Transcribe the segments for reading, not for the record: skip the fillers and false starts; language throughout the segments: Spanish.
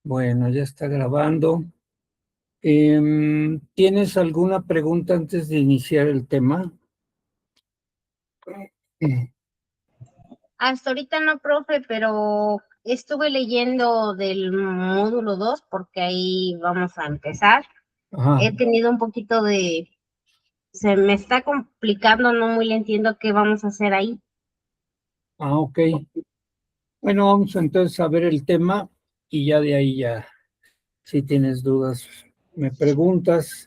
Bueno, ya está grabando. ¿Tienes alguna pregunta antes de iniciar el tema? Hasta ahorita no, profe, pero estuve leyendo del módulo 2 porque ahí vamos a empezar. Ajá. He tenido un poquito se me está complicando, no muy le entiendo qué vamos a hacer ahí. Ok. Bueno, vamos entonces a ver el tema y ya de ahí ya, si tienes dudas, me preguntas.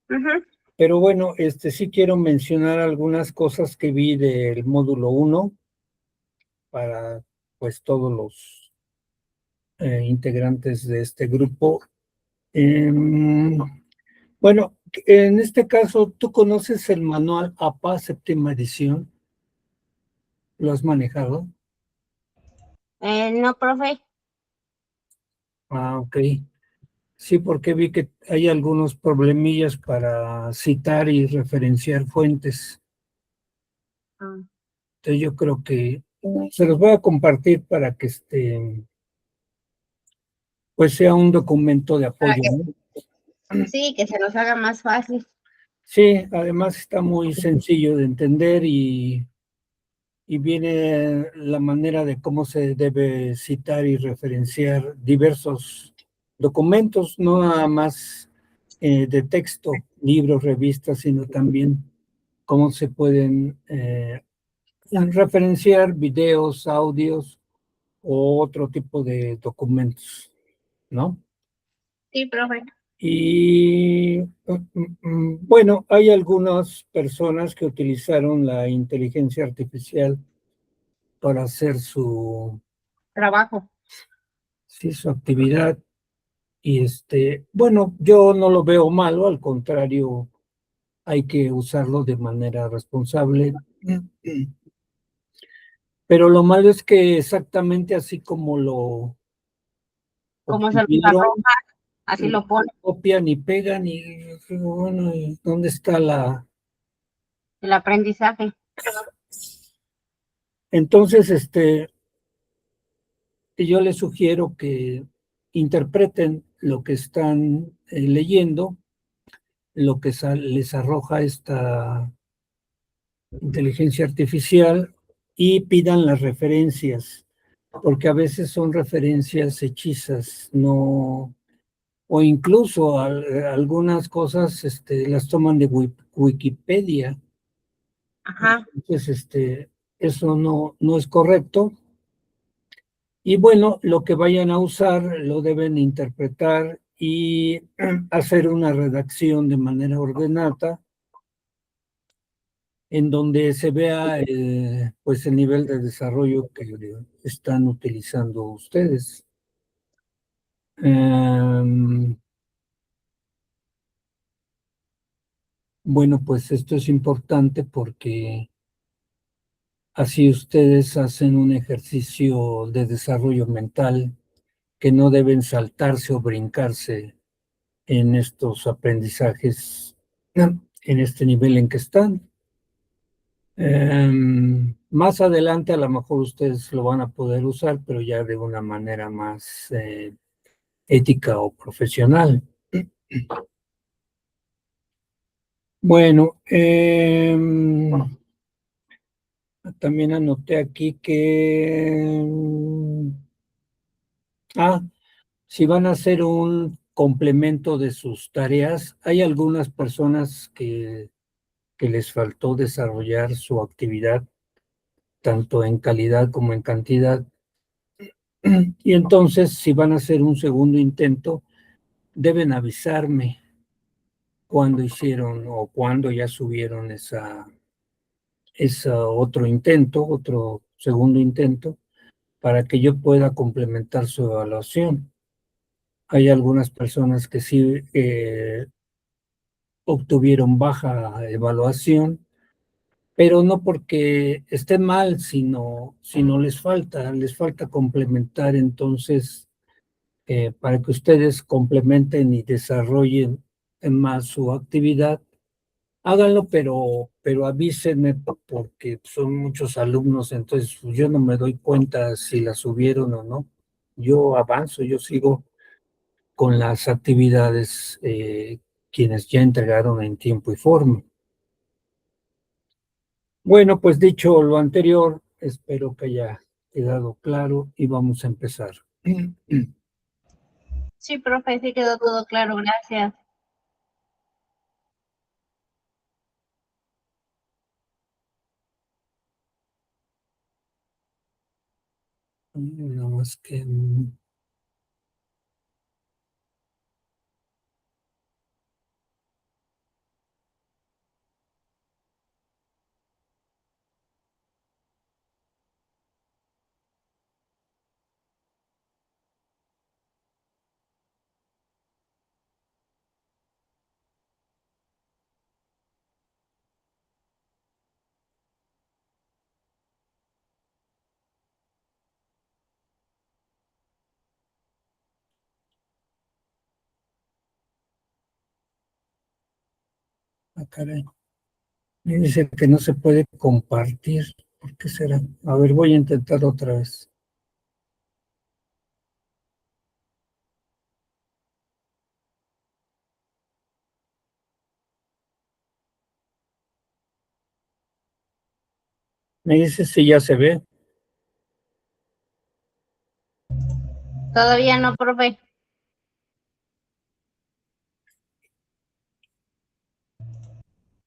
Ujú. Pero bueno, sí quiero mencionar algunas cosas que vi del módulo 1 para pues todos los integrantes de este grupo. Em, Bueno, en este caso, ¿tú conoces el manual APA séptima edición? ¿Lo has manejado? No, profe. Ok. Sí, porque vi que hay algunos problemillas para citar y referenciar fuentes. Ah, Entonces yo creo que se los voy a compartir para que pues sea un documento de para apoyo, que ¿no? sí, que se nos haga más fácil. Sí, además está muy sencillo de entender y viene la manera de cómo se debe citar y referenciar diversos documentos, no nada más de texto, libros, revistas, sino también cómo se pueden referenciar videos, audios o otro tipo de documentos, ¿no? Sí, profe. Y bueno, hay algunas personas que utilizaron la inteligencia artificial para hacer Trabajo. sí, su actividad. Y bueno, yo no lo veo malo, al contrario, hay que usarlo de manera responsable. Pero lo malo es que exactamente así como lo Como se nos obtuvieron, arroja, así lo pone copian y pegan y bueno, ¿y dónde está la? el aprendizaje. Entonces, yo les sugiero que interpreten lo que están leyendo, lo que les arroja esta inteligencia artificial y pidan las referencias, porque a veces son referencias hechizas, no, o incluso algunas cosas las toman de Wikipedia. Ajá. Entonces, eso no es correcto. Y bueno, lo que vayan a usar lo deben interpretar y hacer una redacción de manera ordenada en donde se vea pues el nivel de desarrollo que están utilizando ustedes. Em, bueno, pues esto es importante porque así ustedes hacen un ejercicio de desarrollo mental que no deben saltarse o brincarse en estos aprendizajes, en este nivel en que están. Más adelante a lo mejor ustedes lo van a poder usar, pero ya de una manera más ética o profesional. Bueno, también anoté aquí que si van a hacer un complemento de sus tareas, hay algunas personas que les faltó desarrollar su actividad tanto en calidad como en cantidad. Y entonces, si van a hacer un segundo intento, deben avisarme cuando hicieron o cuando ya subieron ese otro intento, otro segundo intento, para que yo pueda complementar su evaluación. Hay algunas personas que sí obtuvieron baja evaluación, pero no porque esté mal, sino les falta complementar. Entonces, para que ustedes complementen y desarrollen más su actividad, háganlo, pero avísenme porque son muchos alumnos, entonces yo no me doy cuenta si la subieron o no. Yo avanzo, yo sigo. con las actividades quienes ya entregaron en tiempo y forma. Bueno, pues dicho lo anterior, espero que haya quedado claro y vamos a empezar. Sí, profe, sí quedó todo claro, gracias. Nada más que... Ah, caray. Me dice que no se puede compartir. ¿Por qué será? A ver, voy a intentar otra vez. Me dice si ya se ve. Todavía no, profe.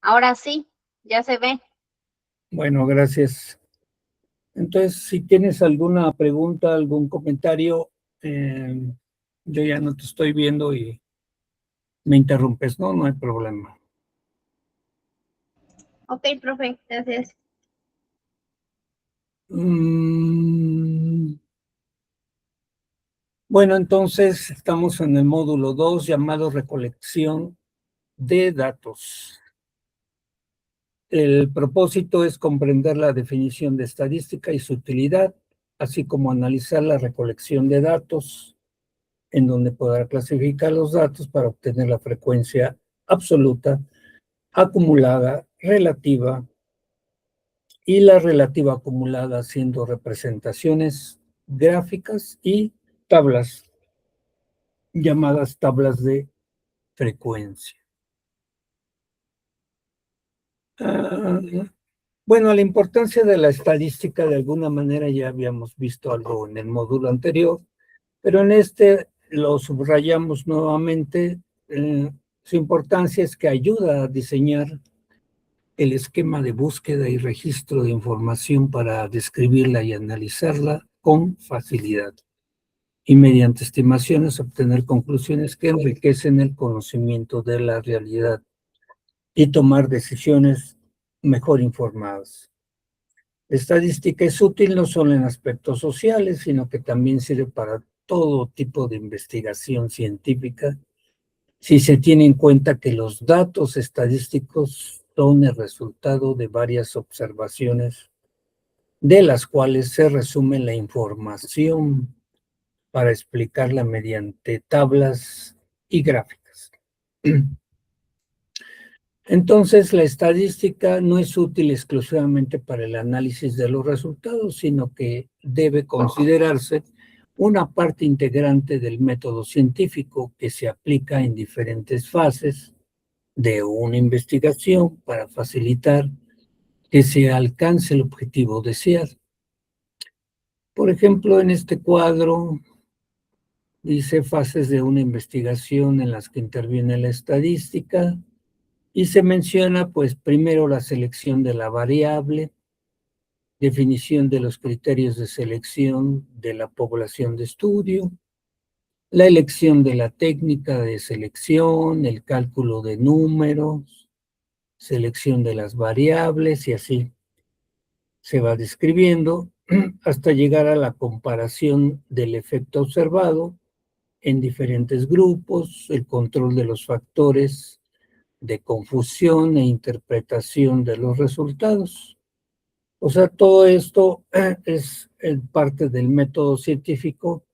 Ahora sí, ya se ve. Bueno, gracias. Entonces, si tienes alguna pregunta, algún comentario, yo ya no te estoy viendo y me interrumpes, ¿no? No hay problema. Ok, profe, gracias. Bueno, entonces estamos en el módulo 2 llamado recolección de datos. El propósito es comprender la definición de estadística y su utilidad, así como analizar la recolección de datos, en donde podrá clasificar los datos para obtener la frecuencia absoluta, acumulada, relativa y la relativa acumulada haciendo representaciones gráficas y tablas, llamadas tablas de frecuencia. Ah, bueno, la importancia de la estadística de alguna manera ya habíamos visto algo en el módulo anterior, pero en este lo subrayamos nuevamente. Su importancia es que ayuda a diseñar el esquema de búsqueda y registro de información para describirla y analizarla con facilidad y mediante estimaciones obtener conclusiones que enriquecen el conocimiento de la realidad y tomar decisiones mejor informadas. La estadística es útil no solo en aspectos sociales, sino que también sirve para todo tipo de investigación científica, si se tiene en cuenta que los datos estadísticos son el resultado de varias observaciones, de las cuales se resume la información para explicarla mediante tablas y gráficas. Entonces, la estadística no es útil exclusivamente para el análisis de los resultados, sino que debe considerarse una parte integrante del método científico que se aplica en diferentes fases de una investigación para facilitar que se alcance el objetivo deseado. Por ejemplo, en este cuadro dice fases de una investigación en las que interviene la estadística, y se menciona, pues, primero la selección de la variable, definición de los criterios de selección de la población de estudio, la elección de la técnica de selección, el cálculo de números, selección de las variables y así se va describiendo hasta llegar a la comparación del efecto observado en diferentes grupos, el control de los factores de confusión e interpretación de los resultados. O sea, todo esto es parte del método científico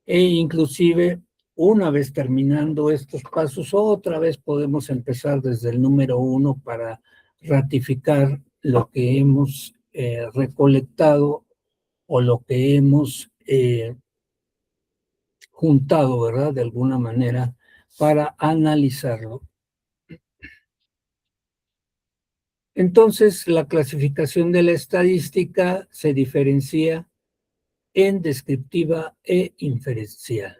e inclusive una vez terminando estos pasos, otra vez podemos empezar desde el número 1 para ratificar lo que hemos recolectado o lo que hemos juntado, ¿verdad? De alguna manera para analizarlo. Entonces, la clasificación de la estadística se diferencia en descriptiva e inferencial.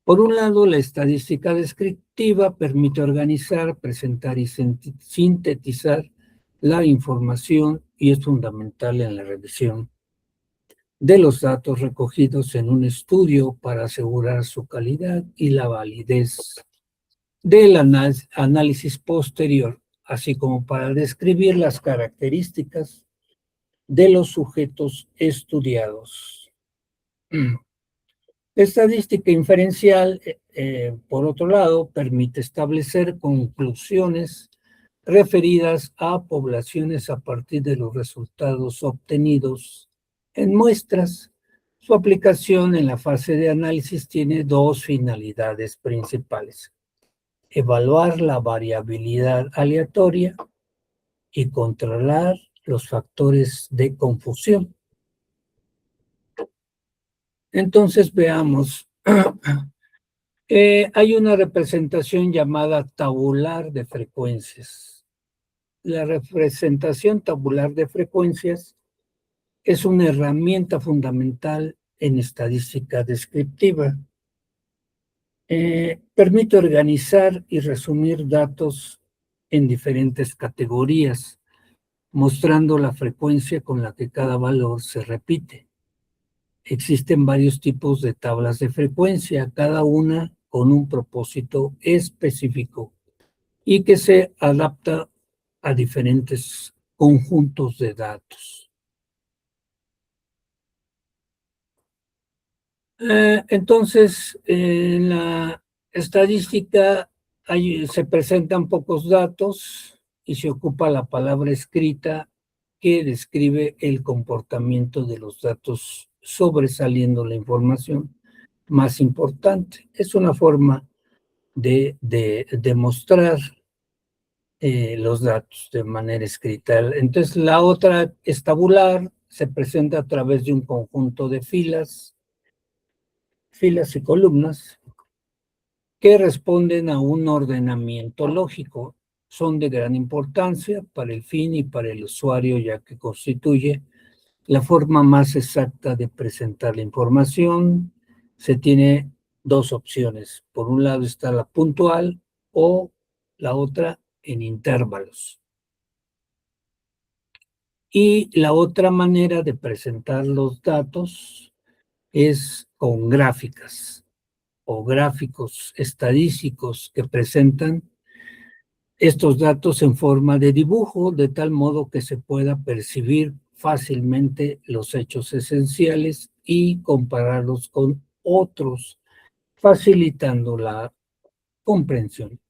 Por un lado, la estadística descriptiva permite organizar, presentar y sintetizar la información y es fundamental en la revisión de los datos recogidos en un estudio para asegurar su calidad y la validez del análisis posterior, así como para describir las características de los sujetos estudiados. Estadística inferencial, por otro lado, permite establecer conclusiones referidas a poblaciones a partir de los resultados obtenidos en muestras. Su aplicación en la fase de análisis tiene dos finalidades principales: evaluar la variabilidad aleatoria y controlar los factores de confusión. Entonces veamos. Hay una representación llamada tabular de frecuencias. La representación tabular de frecuencias es una herramienta fundamental en estadística descriptiva. Permite organizar y resumir datos en diferentes categorías, mostrando la frecuencia con la que cada valor se repite. Existen varios tipos de tablas de frecuencia, cada una con un propósito específico y que se adapta a diferentes conjuntos de datos. Entonces, en la estadística se presentan pocos datos y se ocupa la palabra escrita que describe el comportamiento de los datos sobresaliendo la información más importante. Es una forma de demostrar los datos de manera escrita. Entonces, la otra es tabular, se presenta a través de un conjunto de filas y columnas que responden a un ordenamiento lógico. Son de gran importancia para el fin y para el usuario, ya que constituye la forma más exacta de presentar la información. Se tiene dos opciones. Por un lado está la puntual o la otra en intervalos. Y la otra manera de presentar los datos es con gráficas o gráficos estadísticos que presentan estos datos en forma de dibujo, de tal modo que se pueda percibir fácilmente los hechos esenciales y compararlos con otros, facilitando la comprensión.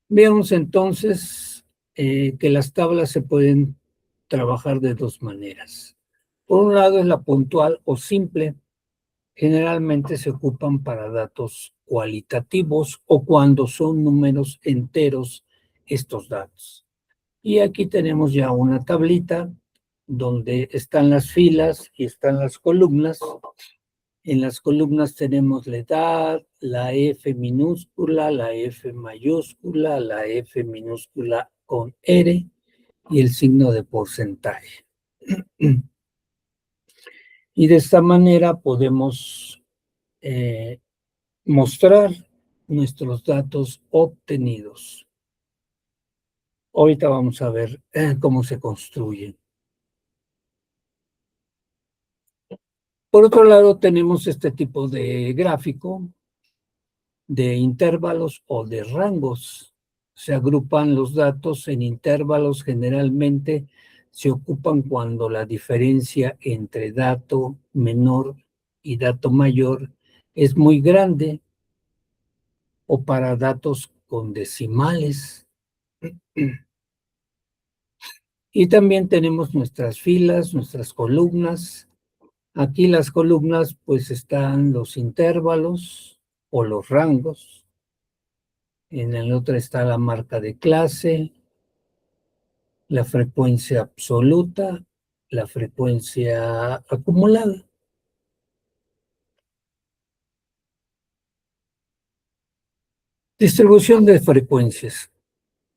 Veamos entonces que las tablas se pueden trabajar de dos maneras. Por un lado es la puntual o simple. Generalmente se ocupan para datos cualitativos o cuando son números enteros estos datos. Y aquí tenemos ya una tablita donde están las filas y están las columnas. En las columnas tenemos la edad, la F minúscula, la F mayúscula, la F minúscula con R y el signo de porcentaje. Y de esta manera podemos mostrar nuestros datos obtenidos. Ahorita vamos a ver cómo se construye. Por otro lado, tenemos este tipo de gráfico de intervalos o de rangos. Se agrupan los datos en intervalos, generalmente se ocupan cuando la diferencia entre dato menor y dato mayor es muy grande o para datos con decimales. Y también tenemos nuestras filas, nuestras columnas. Aquí las columnas pues están los intervalos o los rangos. En el otro está la marca de clase, la frecuencia absoluta, la frecuencia acumulada. Distribución de frecuencias.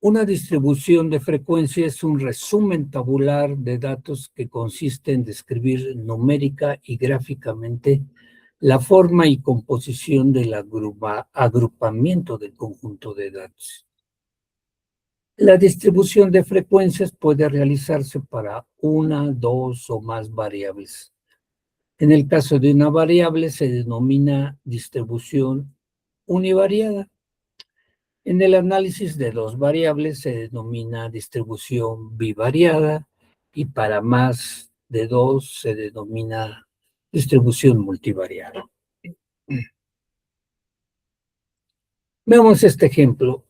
Una distribución de frecuencia es un resumen tabular de datos que consiste en describir numérica y gráficamente la forma y composición del agrupamiento del conjunto de datos. La distribución de frecuencias puede realizarse para una, dos o más variables. En el caso de una variable se denomina distribución univariada. En el análisis de dos variables se denomina distribución bivariada y para más de dos se denomina distribución multivariada. Veamos este ejemplo.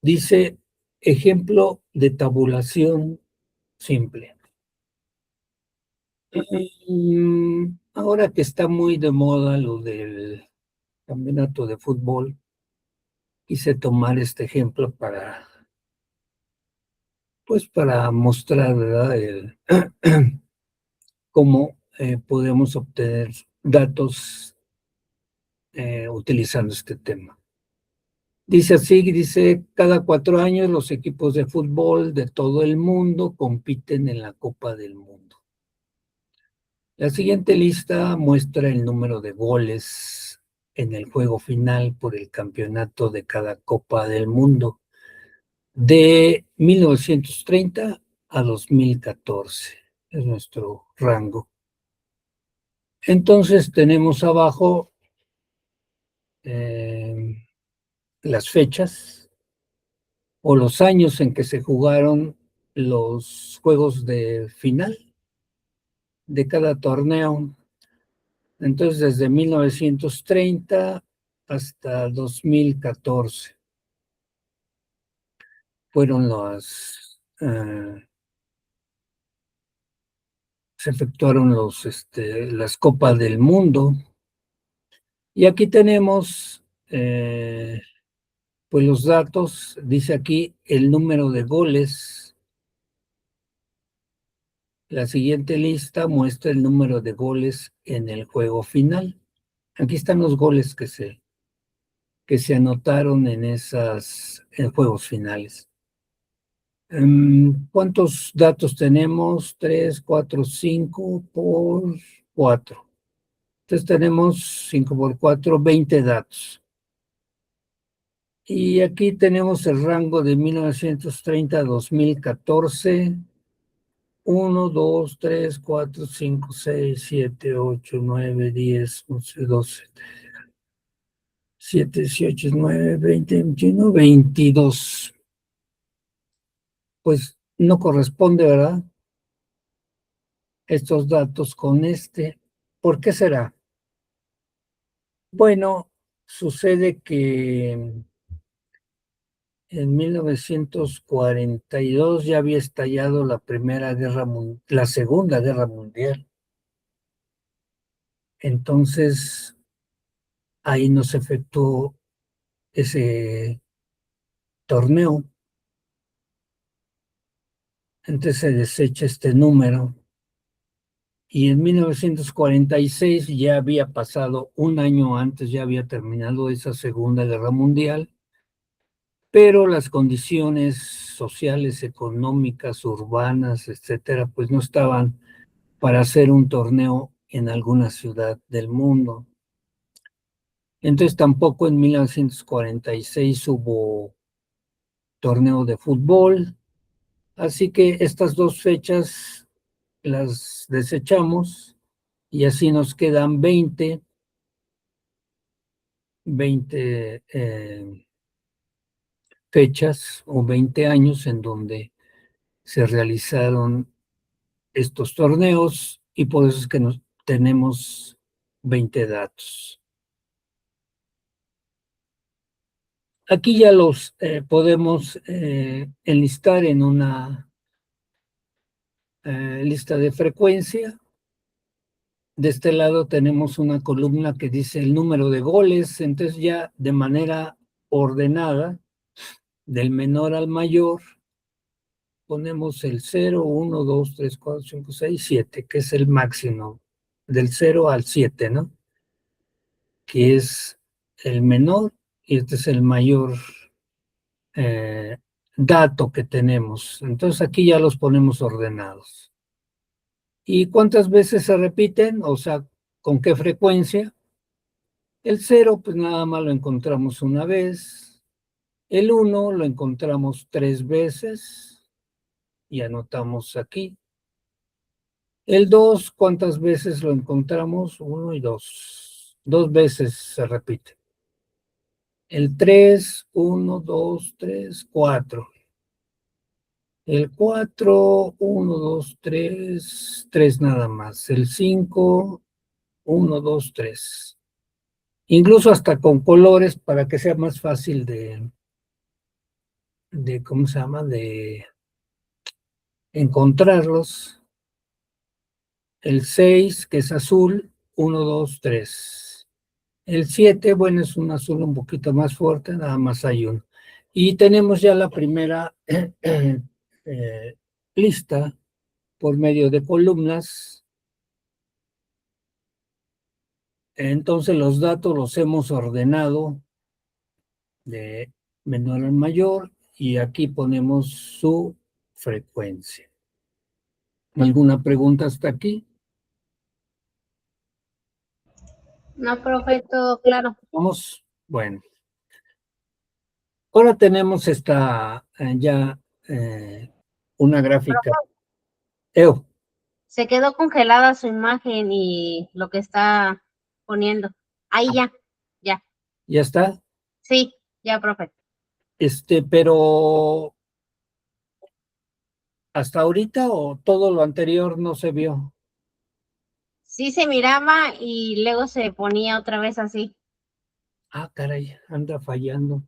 Dice ejemplo de tabulación simple. Ahora que está muy de moda lo del campeonato de fútbol, quise tomar este ejemplo para mostrar, ¿verdad? Cómo podemos obtener datos utilizando este tema. Dice así, dice, cada 4 años los equipos de fútbol de todo el mundo compiten en la Copa del Mundo. La siguiente lista muestra el número de goles en el juego final por el campeonato de cada Copa del Mundo de 1930 a 2014. Es nuestro rango. Entonces tenemos abajo las fechas o los años en que se jugaron los juegos de final de cada torneo. Entonces, desde 1930 hasta 2014 fueron se efectuaron las Copas del Mundo. Y aquí tenemos pues los datos, dice aquí el número de goles. La siguiente lista muestra el número de goles en el juego final. Aquí están los goles que se anotaron en juegos finales. ¿Cuántos datos tenemos? 3, 4, 5 por 4. Entonces tenemos 5 por 4, 20 datos. Y aquí tenemos el rango de 1930 a 2014. 1, 2, 3, 4, 5, 6, 7, 8, 9, 10, 11, 12, 7, 18, 19, 20, 21, 22. Pues no corresponde, ¿verdad? Estos datos con este. ¿Por qué será? Bueno, sucede que en 1942 ya había estallado la Segunda Guerra Mundial. Entonces, ahí no se efectuó ese torneo. Entonces se desecha este número. Y en 1946 ya había pasado un año antes, ya había terminado esa Segunda Guerra Mundial, pero las condiciones sociales, económicas, urbanas, etcétera, pues no estaban para hacer un torneo en alguna ciudad del mundo. Entonces tampoco en 1946 hubo torneo de fútbol, así que estas dos fechas las desechamos y así nos quedan 20 fechas o 20 años en donde se realizaron estos torneos y por eso es que tenemos 20 datos. Aquí ya los podemos enlistar en una lista de frecuencia. De este lado tenemos una columna que dice el número de goles, entonces ya de manera ordenada, del menor al mayor, ponemos el 0, 1, 2, 3, 4, 5, 6, 7, que es el máximo, del 0 al 7, ¿no? Que es el menor y este es el mayor dato que tenemos. Entonces aquí ya los ponemos ordenados. ¿Y cuántas veces se repiten? O sea, ¿con qué frecuencia? El 0, pues nada más lo encontramos una vez. El 1 lo encontramos 3 veces y anotamos aquí. El 2, ¿cuántas veces lo encontramos? 1 y 2. 2 veces se repite. El 3, 1, 2, 3, 4. El 4, 1, 2, 3, 3 nada más. El 5, 1, 2, 3. Incluso hasta con colores para que sea más fácil ¿cómo se llama? De encontrarlos. El 6, que es azul, 1, 2, 3. El 7, bueno, es un azul un poquito más fuerte, nada más hay uno. Y tenemos ya la primera lista por medio de columnas. Entonces los datos los hemos ordenado de menor a mayor y aquí ponemos su frecuencia. ¿Alguna pregunta hasta aquí? No, profe, todo claro. Vamos, bueno. Ahora tenemos esta ya una gráfica. Profe, se quedó congelada su imagen y lo que está poniendo. Ahí ya, ya. ¿Ya está? Sí, ya, profe. Pero hasta ahorita o todo lo anterior no se vio. Sí se miraba y luego se ponía otra vez así. Ah, caray, anda fallando.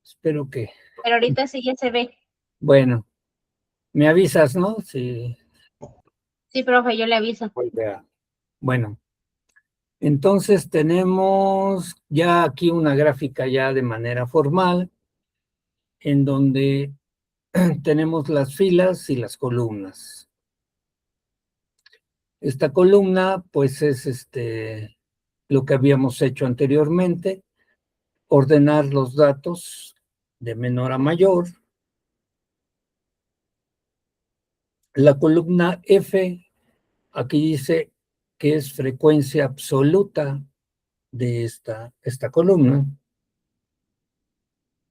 Espero que. Pero ahorita sí ya se ve. Bueno, me avisas, ¿no? Sí. Sí, profe, yo le aviso. Bueno, entonces tenemos ya aquí una gráfica ya de manera formal, en donde tenemos las filas y las columnas. Esta columna, pues es lo que habíamos hecho anteriormente, ordenar los datos de menor a mayor. La columna F, aquí dice que es frecuencia absoluta de esta columna,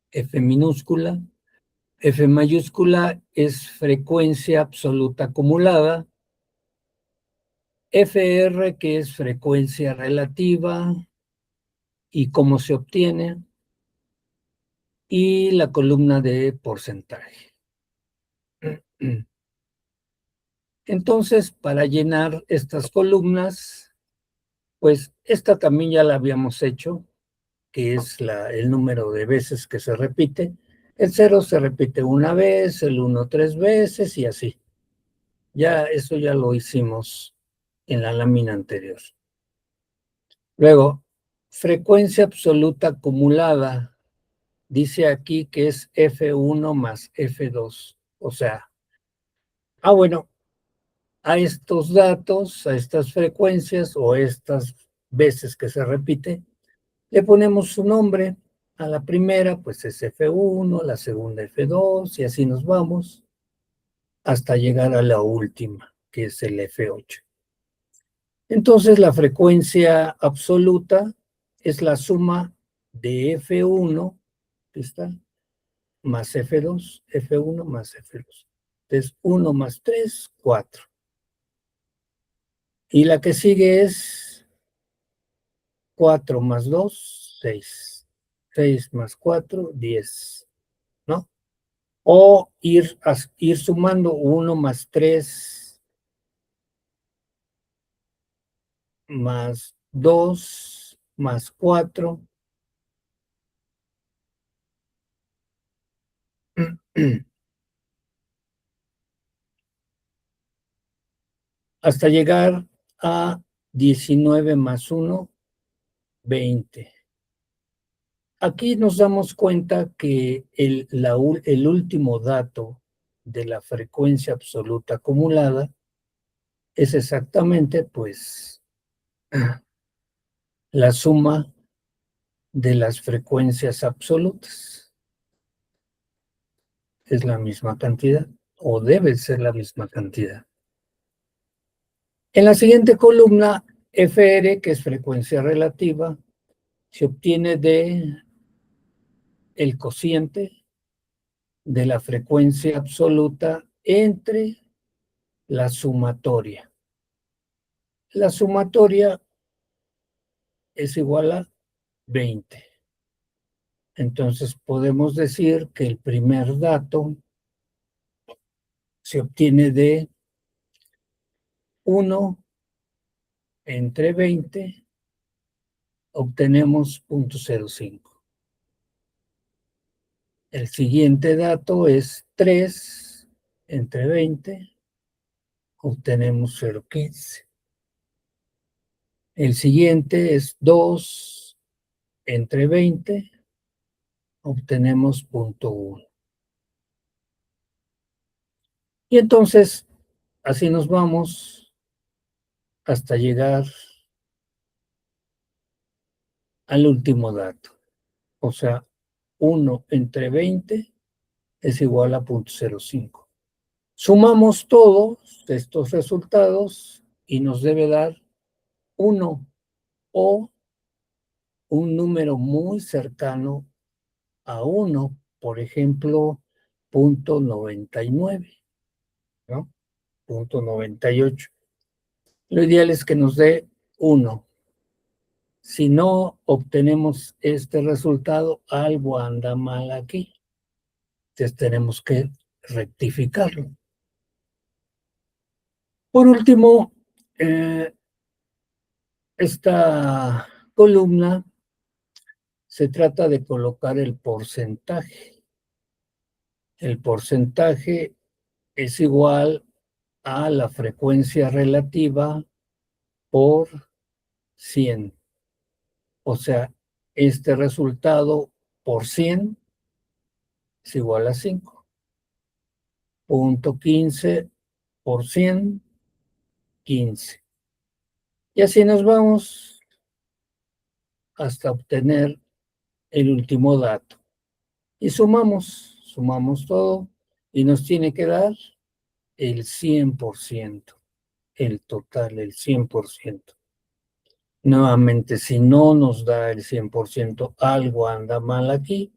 F minúscula. F mayúscula es frecuencia absoluta acumulada. FR, que es frecuencia relativa y cómo se obtiene. Y la columna de porcentaje. Entonces, para llenar estas columnas, pues esta también ya la habíamos hecho, que es el número de veces que se repite. El 0 se repite una vez, el 1 3 veces y así. Ya eso ya lo hicimos en la lámina anterior. Luego, frecuencia absoluta acumulada. Dice aquí que es F1 más F2. O sea, bueno, a estos datos, a estas frecuencias o estas veces que se repite, le ponemos su nombre. A la primera, pues es F1, la segunda F2, y así nos vamos hasta llegar a la última, que es el F8. Entonces, la frecuencia absoluta es la suma de F1, ¿está? Más F2, F1 más F2. Entonces, 1 más 3, 4. Y la que sigue es 4 más 2, 6. 6 más 4, 10, ¿no? O ir sumando 1 más 3 más 2 más 4. Hasta llegar a 19 más 1, 20. Aquí nos damos cuenta que el último dato de la frecuencia absoluta acumulada es exactamente, pues, la suma de las frecuencias absolutas. Es la misma cantidad, o debe ser la misma cantidad. En la siguiente columna, FR, que es frecuencia relativa, se obtiene de el cociente de la frecuencia absoluta entre la sumatoria. La sumatoria es igual a 20. Entonces podemos decir que el primer dato se obtiene de 1 entre 20, obtenemos 0.05. El siguiente dato es 3 entre 20, obtenemos 0.15. El siguiente es 2 entre 20, obtenemos 0.1. Y entonces, así nos vamos hasta llegar al último dato. O sea, 1 entre 20 es igual a 0.05. Sumamos todos estos resultados y nos debe dar 1 o un número muy cercano a 1, por ejemplo, 0.99, ¿no? 0.98. Lo ideal es que nos dé 1. Si no obtenemos este resultado, algo anda mal aquí. Entonces tenemos que rectificarlo. Por último, esta columna se trata de colocar el porcentaje. El porcentaje es igual a la frecuencia relativa por 100. O sea, este resultado por 100 es igual a 5. 0.15 por 100, 15. Y así nos vamos hasta obtener el último dato. Y sumamos todo y nos tiene que dar el 100%, el total, el 100%. Nuevamente, si no nos da el 100%, algo anda mal aquí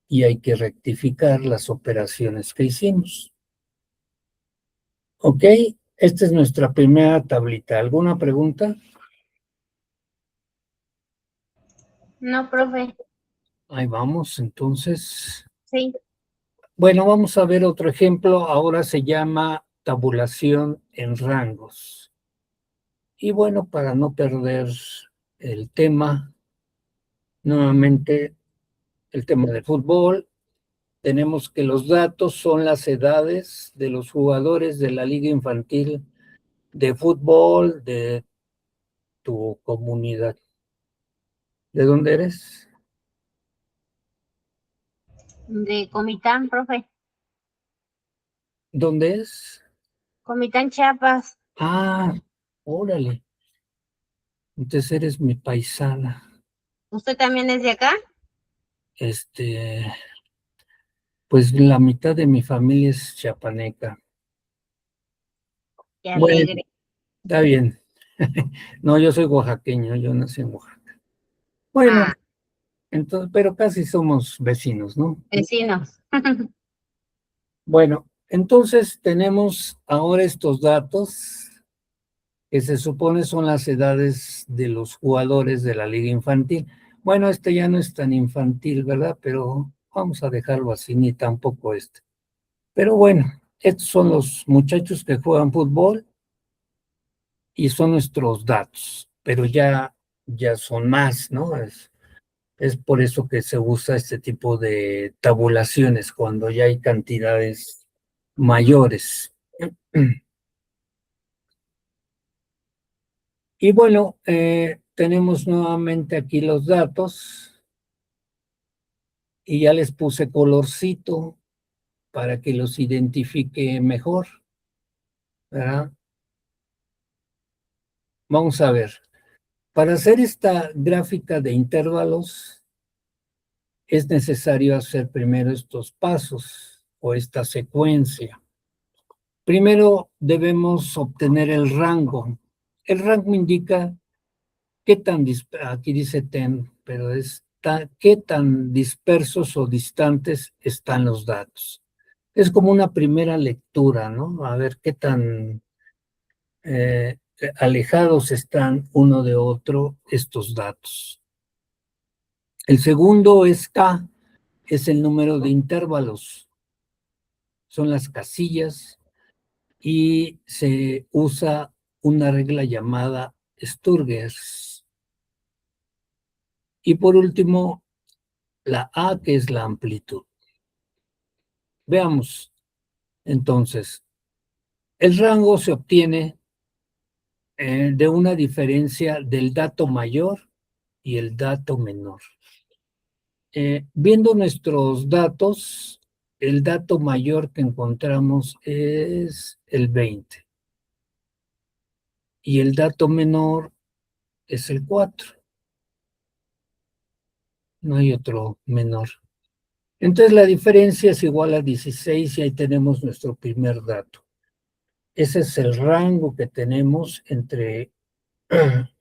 y hay que rectificar las operaciones que hicimos. ¿Ok? Esta es nuestra primera tablita. ¿Alguna pregunta? No, profe. Ahí vamos, entonces. Sí. Bueno, vamos a ver otro ejemplo. Ahora se llama tabulación en rangos. Y bueno, para no perder el tema, nuevamente el tema de fútbol, tenemos que los datos son las edades de los jugadores de la Liga Infantil de Fútbol de tu comunidad. ¿De dónde eres? De Comitán, profe. ¿Dónde es? Comitán, Chiapas. Ah, órale. Entonces eres mi paisana. ¿Usted también es de acá? Pues la mitad de mi familia es chiapaneca. Qué Bueno, alegre. está bien. No, yo soy oaxaqueño, yo nací en Oaxaca. Bueno, Ah, entonces, pero casi somos vecinos, ¿no? vecinos. Bueno, entonces tenemos ahora estos datos que se supone son las edades de los jugadores de la liga infantil. Bueno, este ya no es tan infantil, ¿verdad? Pero vamos a dejarlo así, ni tampoco este. Pero bueno, estos son los muchachos que juegan fútbol y son nuestros datos, pero ya son más, ¿no? Es por eso que se usa este tipo de tabulaciones cuando ya hay cantidades mayores. Y bueno, tenemos nuevamente aquí los datos y ya les puse colorcito para que los identifique mejor, ¿verdad? Vamos a ver. Para hacer esta gráfica de intervalos, es necesario hacer primero estos pasos o esta secuencia. Primero debemos obtener el rango. El rango indica qué tan, aquí dice ten, pero es qué tan dispersos o distantes están los datos. Es como una primera lectura, ¿no? A ver qué tan alejados están uno de otro estos datos. El segundo es K, es el número de intervalos. Son las casillas y se usa una regla llamada Sturgers. Y por último, la A, que es la amplitud. Veamos, entonces, el rango se obtiene de una diferencia del dato mayor y el dato menor. Viendo nuestros datos, el dato mayor que encontramos es el 20 y el dato menor es el 4. No hay otro menor. Entonces la diferencia es igual a 16 y ahí tenemos nuestro primer dato. Ese es el rango que tenemos entre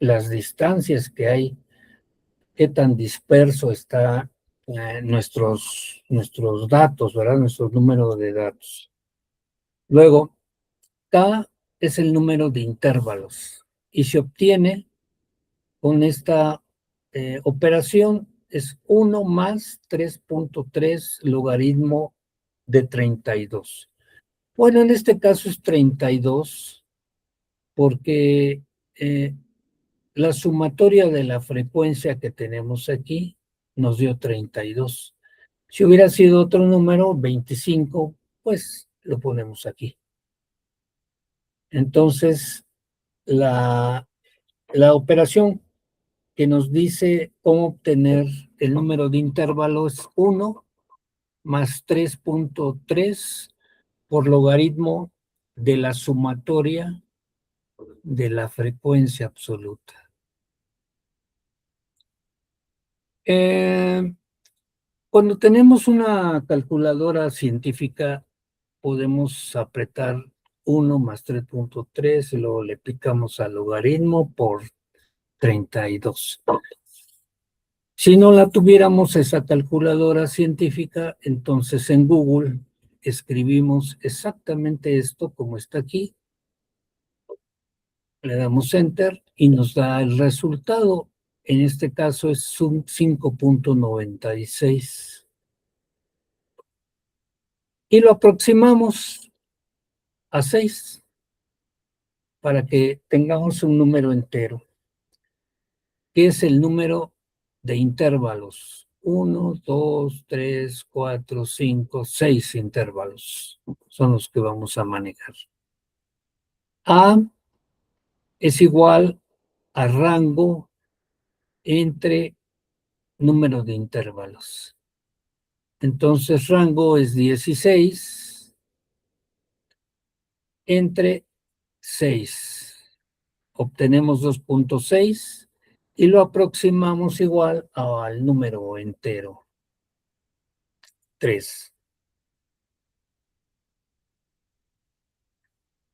las distancias que hay, qué tan disperso está nuestros datos, ¿verdad? Nuestro número de datos. Luego, K es el número de intervalos y se obtiene con esta operación, es 1 más 3.3 logaritmo de 32. Bueno, en este caso es 32 porque la sumatoria de la frecuencia que tenemos aquí nos dio 32. Si hubiera sido otro número, 25, pues lo ponemos aquí. Entonces, la operación que nos dice cómo obtener el número de intervalo es 1 más 3.3 por logaritmo de la sumatoria de la frecuencia absoluta. Cuando tenemos una calculadora científica, podemos apretar 1 más 3.3 y luego le picamos al logaritmo por 32. Si no la tuviéramos esa calculadora científica, entonces en Google escribimos exactamente esto como está aquí, le damos Enter y nos da el resultado. En este caso es un 5.96. Y lo aproximamos a 6 para que tengamos un número entero, que es el número de intervalos. 1, 2, 3, 4, 5, 6 intervalos son los que vamos a manejar. A es igual a rango entre número de intervalos. Entonces rango es 16 entre 6. Obtenemos 2.6 y lo aproximamos igual al número entero, 3.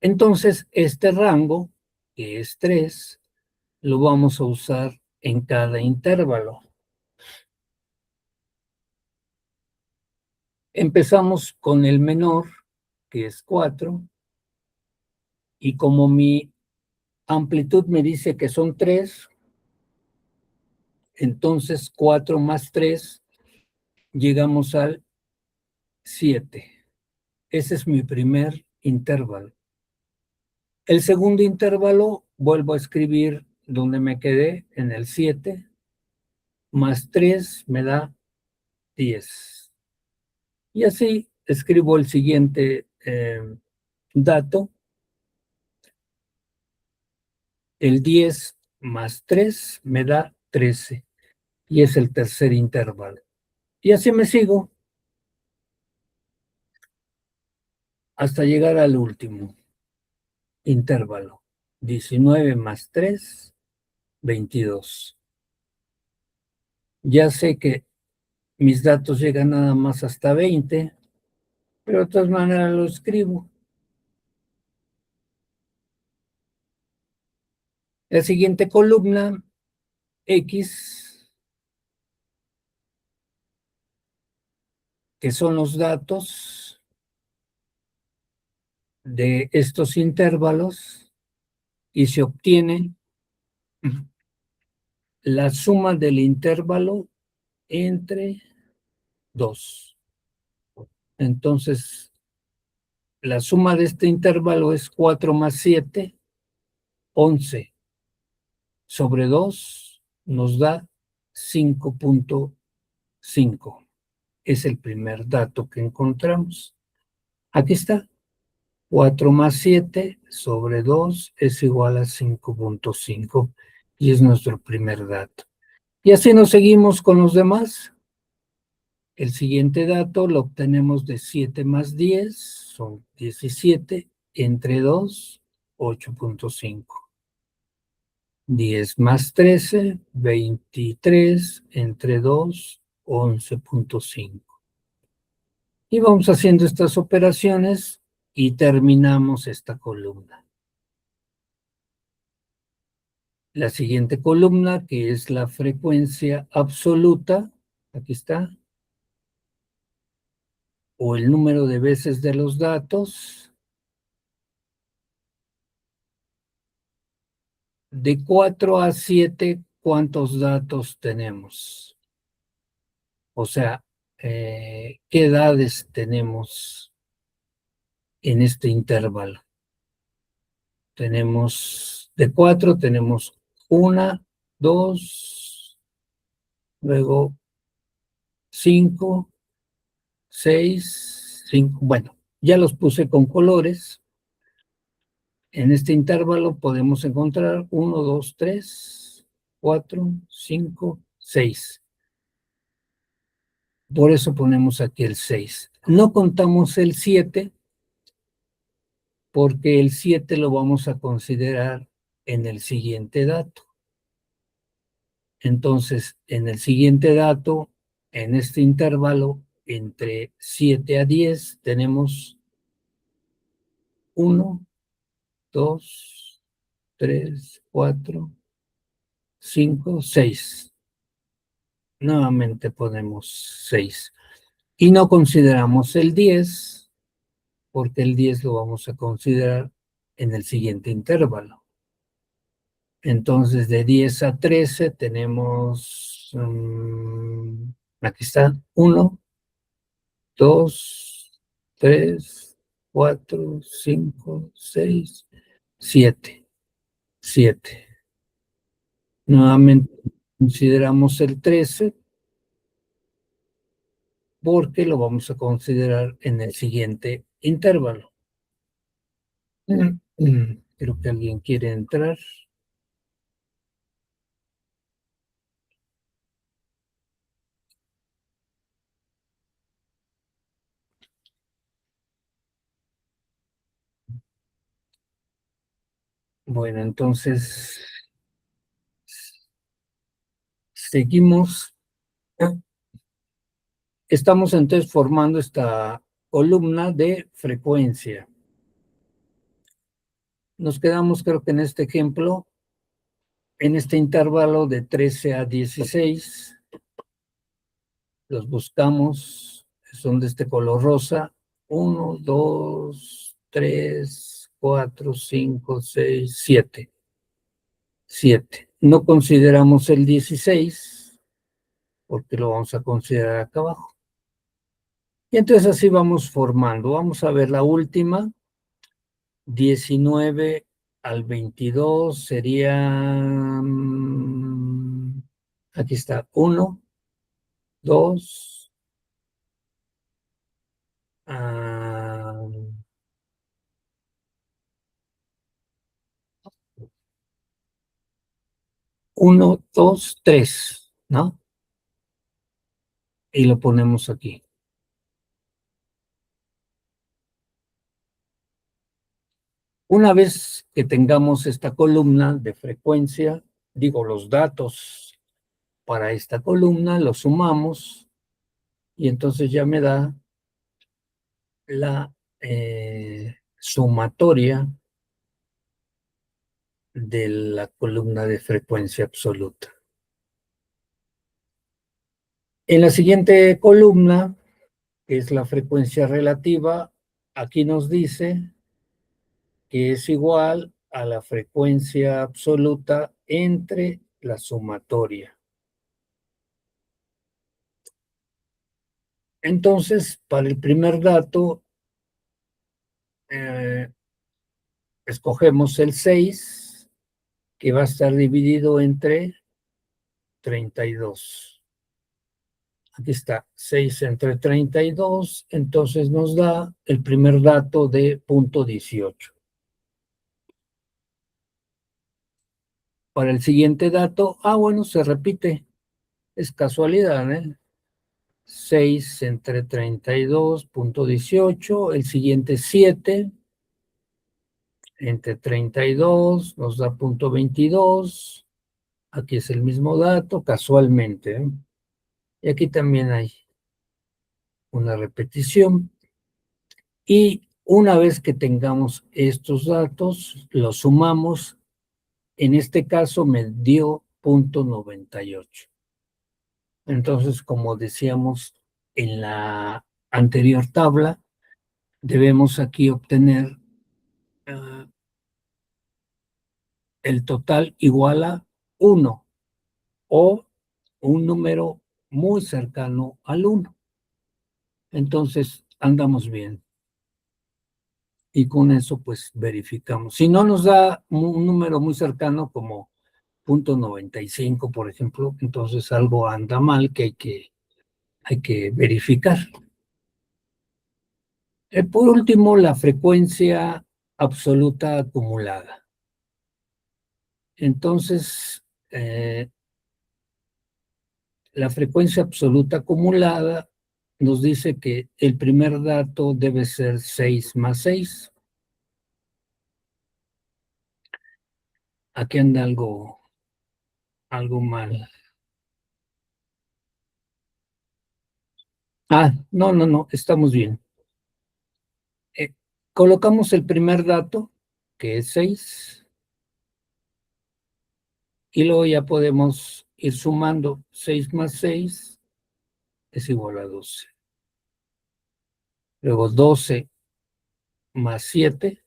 Entonces, este rango, que es 3, lo vamos a usar en cada intervalo. Empezamos con el menor, que es 4, y como mi amplitud me dice que son 3, entonces 4 más 3, llegamos al 7. Ese es mi primer intervalo. El segundo intervalo, vuelvo a escribir donde me quedé, en el 7, más 3 me da 10. Y así escribo el siguiente dato. El 10 más 3 me da 13. Y es el tercer intervalo. Y así me sigo hasta llegar al último intervalo. 19 más 3, 22. Ya sé que mis datos llegan nada más hasta 20, pero de todas maneras lo escribo. La siguiente columna, X, que son los datos de estos intervalos, y se obtiene la suma del intervalo entre 2. Entonces, la suma de este intervalo es 4 más 7, 11. Sobre 2 nos da 5.5. Es el primer dato que encontramos. Aquí está. 4 más 7 sobre 2 es igual a 5.5 y es nuestro primer dato. Y así nos seguimos con los demás. El siguiente dato lo obtenemos de 7 más 10, son 17, entre 2, 8.5. 10 más 13, 23, entre 2, 11.5. Y vamos haciendo estas operaciones y terminamos esta columna. La siguiente columna, que es la frecuencia absoluta, aquí está, o el número de veces de los datos, de 4 a 7, ¿cuántos datos tenemos? O sea, ¿qué edades tenemos en este intervalo? Tenemos de 4, tenemos 1, 2, luego 5, 6, 5. Bueno, ya los puse con colores. En este intervalo podemos encontrar 1, 2, 3, 4, 5, 6. Por eso ponemos aquí el 6. No contamos el 7 porque el 7 lo vamos a considerar en el siguiente dato. Entonces, en el siguiente dato, en este intervalo, entre 7 a 10, tenemos 1, 2, 3, 4, 5, 6. Nuevamente ponemos 6. Y no consideramos el 10, porque el 10 lo vamos a considerar en el siguiente intervalo. Entonces, de 10 a 13 tenemos, aquí está, 1, 2, 3, 4, 5, 6, 7. 7. Nuevamente consideramos el 13 porque lo vamos a considerar en el siguiente intervalo. Creo que alguien quiere entrar. Bueno, entonces seguimos. Estamos entonces formando esta columna de frecuencia. Nos quedamos, creo que en este ejemplo, en este intervalo de 13 a 16. Los buscamos, son de este color rosa. 1, 2, 3, 4, 5, 6, 7. 7. No consideramos el 16 porque lo vamos a considerar acá abajo. Y entonces así vamos formando. Vamos a ver la última. 19 al 22 sería, aquí está, 1, 2, 1, 2, 3, ¿no? Y lo ponemos aquí. Una vez que tengamos esta columna de frecuencia, digo, los datos para esta columna, los sumamos y entonces ya me da la sumatoria de la columna de frecuencia absoluta. En la siguiente columna, que es la frecuencia relativa, aquí nos dice que es igual a la frecuencia absoluta entre la sumatoria. Entonces, para el primer dato, escogemos el 6, que va a estar dividido entre 32. Aquí está, 6 entre 32, entonces nos da el primer dato de 0.18. Para el siguiente dato, bueno, se repite, es casualidad, ¿eh? 6 entre 32, 0.18, el siguiente 7 entre 32 nos da 0.22, aquí es el mismo dato, casualmente, ¿eh? Y aquí también hay una repetición. Y una vez que tengamos estos datos, los sumamos. En este caso me dio 0.98. Entonces, como decíamos en la anterior tabla, debemos aquí obtener el total igual a 1 o un número muy cercano al 1. Entonces, andamos bien. Y con eso, pues, verificamos. Si no nos da un número muy cercano como 0.95, por ejemplo, entonces algo anda mal que hay que verificar. Por último, la frecuencia absoluta acumulada. Entonces, la frecuencia absoluta acumulada nos dice que el primer dato debe ser 6 más 6. Aquí anda algo mal. No, estamos bien. Colocamos el primer dato, que es 6, y luego ya podemos ir sumando. 6 más 6 es igual a 12. Luego 12 más 7,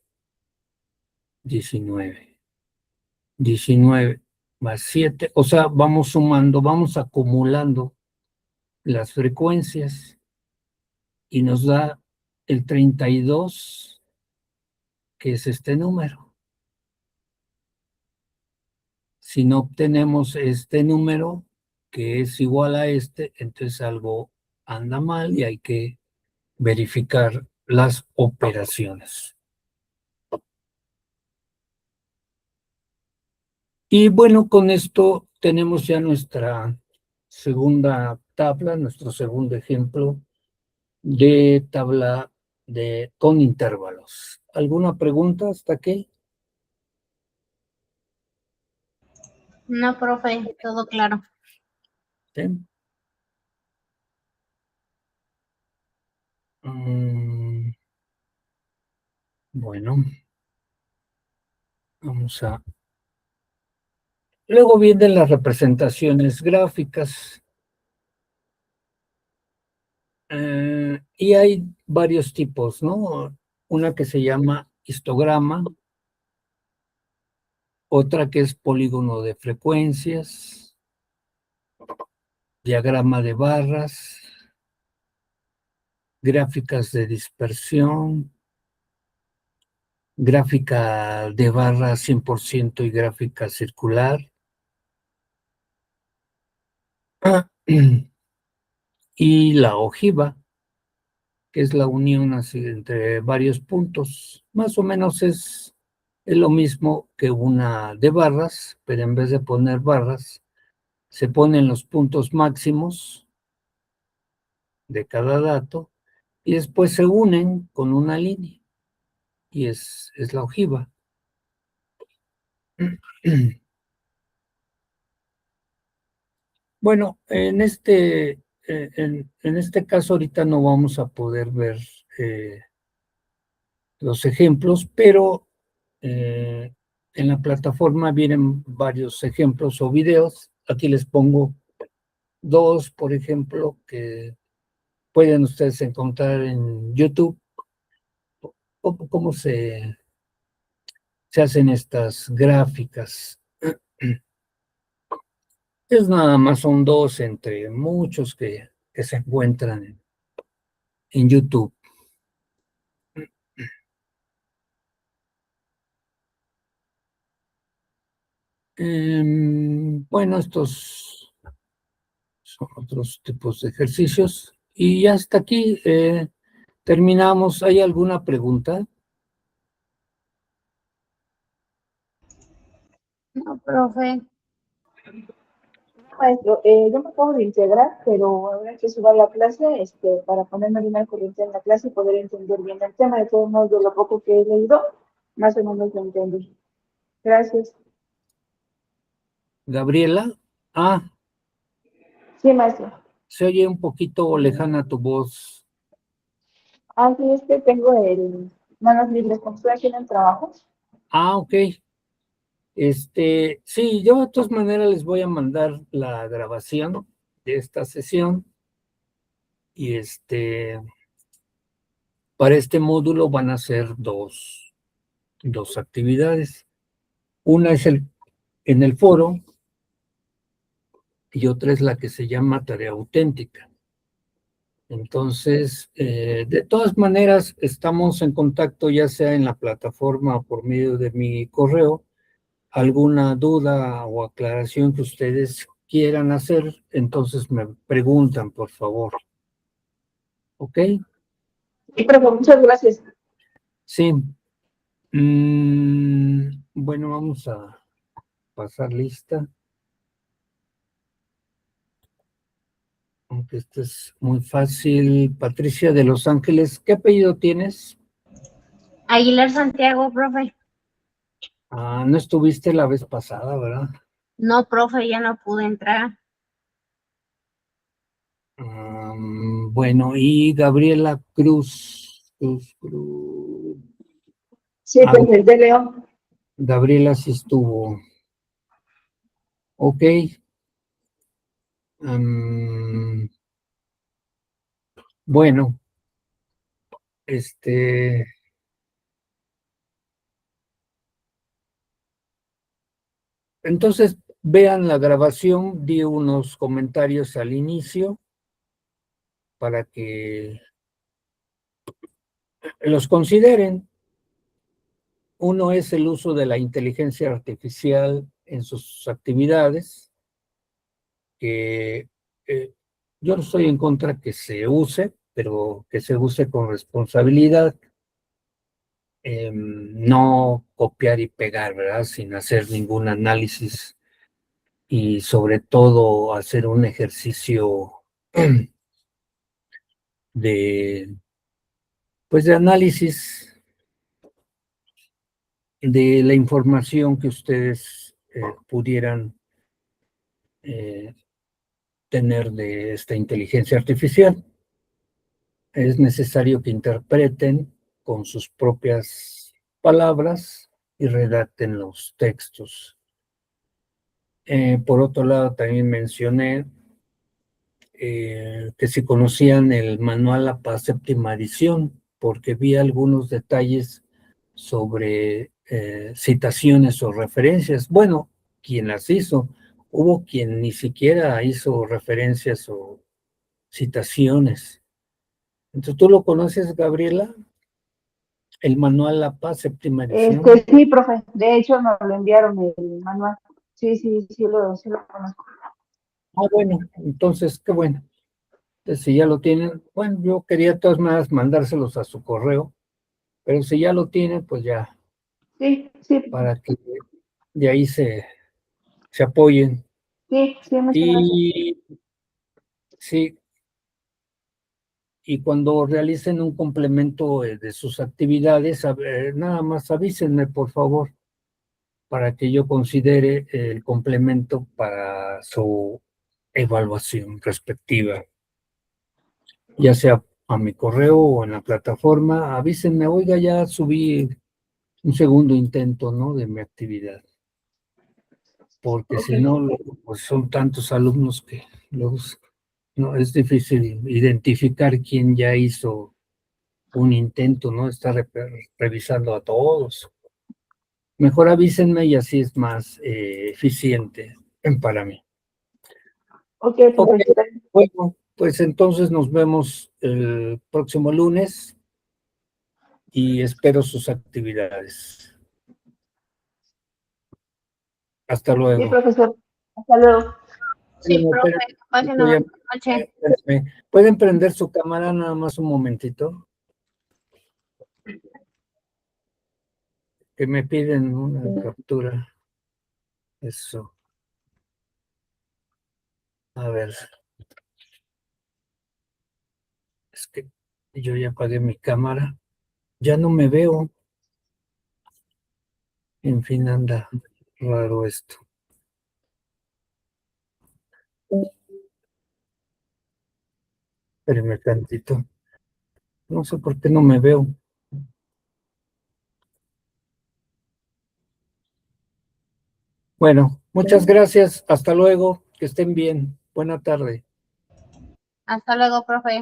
19. 19 más 7, o sea, vamos sumando, vamos acumulando las frecuencias y nos da el 32, que es este número. Si no obtenemos este número, que es igual a este, entonces algo anda mal y hay que verificar las operaciones. Y bueno, con esto tenemos ya nuestra segunda tabla, nuestro segundo ejemplo de tabla con intervalos. ¿Alguna pregunta hasta aquí? No, profe, todo claro. ¿Sí? Bueno, vamos a... Luego vienen las representaciones gráficas. Y hay varios tipos, ¿no? Una que se llama histograma, otra que es polígono de frecuencias, diagrama de barras, gráficas de dispersión, gráfica de barra 100% y gráfica circular. Y la ojiva, que es la unión así entre varios puntos. Más o menos es lo mismo que una de barras, pero en vez de poner barras, se ponen los puntos máximos de cada dato y después se unen con una línea y es la ojiva. Bueno, en este en este caso ahorita no vamos a poder ver los ejemplos, pero en la plataforma vienen varios ejemplos o videos. Aquí les pongo dos, por ejemplo, que pueden ustedes encontrar en YouTube. ¿Cómo se hacen estas gráficas? Es nada más, son dos entre muchos que se encuentran en YouTube. Bueno, estos son otros tipos de ejercicios. Y hasta aquí terminamos. ¿Hay alguna pregunta? No, profe. Maestro, yo me acabo de integrar, pero ahora que suba a la clase, para ponerme bien al corriente en la clase y poder entender bien el tema, de todos modos, de lo poco que he leído, más o menos lo entendí. Gracias. Gabriela. Sí, maestro. Se oye un poquito lejana tu voz. Sí, es que tengo el manos libres, como estoy aquí en el trabajo. Ok. Sí, yo de todas maneras les voy a mandar la grabación de esta sesión y para este módulo van a ser dos actividades. Una es en el foro y otra es la que se llama tarea auténtica. Entonces, de todas maneras, estamos en contacto ya sea en la plataforma o por medio de mi correo. Alguna duda o aclaración que ustedes quieran hacer, entonces me preguntan, por favor. ¿Ok? Sí, profe, muchas gracias. Sí. Bueno, vamos a pasar lista. Aunque esto es muy fácil. Patricia de Los Ángeles, ¿qué apellido tienes? Aguilar Santiago, profe. No estuviste la vez pasada, ¿verdad? No, profe, ya no pude entrar. Bueno, y Gabriela Cruz. Sí, profe, de León. Gabriela sí estuvo. Ok. Bueno, entonces vean la grabación, di unos comentarios al inicio para que los consideren. Uno es el uso de la inteligencia artificial en sus actividades, que yo no estoy en contra que se use, pero que se use con responsabilidad, no copiar y pegar, ¿verdad? Sin hacer ningún análisis y sobre todo hacer un ejercicio de, pues de análisis de la información que ustedes pudieran tener de esta inteligencia artificial. Es necesario que interpreten con sus propias palabras y redacten los textos. Por otro lado, también mencioné que si conocían el manual La Paz séptima edición, porque vi algunos detalles sobre citaciones o referencias. Bueno, quien las hizo, hubo quien ni siquiera hizo referencias o citaciones. Entonces, ¿tú lo conoces, Gabriela? El manual La Paz séptima edición. Sí, profe, de hecho nos lo enviaron el manual. Sí, sí lo conozco. Bueno, entonces, qué bueno. Entonces, si ya lo tienen, bueno, yo quería de todas maneras mandárselos a su correo, pero si ya lo tienen, pues ya, Sí, sí, para que de ahí se apoyen. sí, muchas gracias. Y sí, y cuando realicen un complemento de sus actividades, nada más avísenme, por favor, para que yo considere el complemento para su evaluación respectiva. ya sea a mi correo o en la plataforma, avísenme, oiga, ya subí un segundo intento, ¿no? De mi actividad. Porque si no, pues son tantos alumnos que luego no, es difícil identificar quién ya hizo un intento, ¿no? Estar revisando a todos. Mejor avísenme y así es más eficiente para mí. Ok, Ok, profesora. bueno, pues entonces nos vemos el próximo lunes y espero sus actividades. Hasta Sí, luego. profesor. Hasta luego. Sí, Bueno, profe, pase una buena noche. ¿Pueden prender su cámara nada más un momentito? Que me piden una captura. Eso. A ver. Es que yo ya apagué mi cámara. Ya no me veo. En fin, anda raro esto. Espérenme tantito. No sé por qué no me veo. Bueno, muchas gracias. Hasta luego. Que estén bien. Buena tarde. Hasta luego, profe.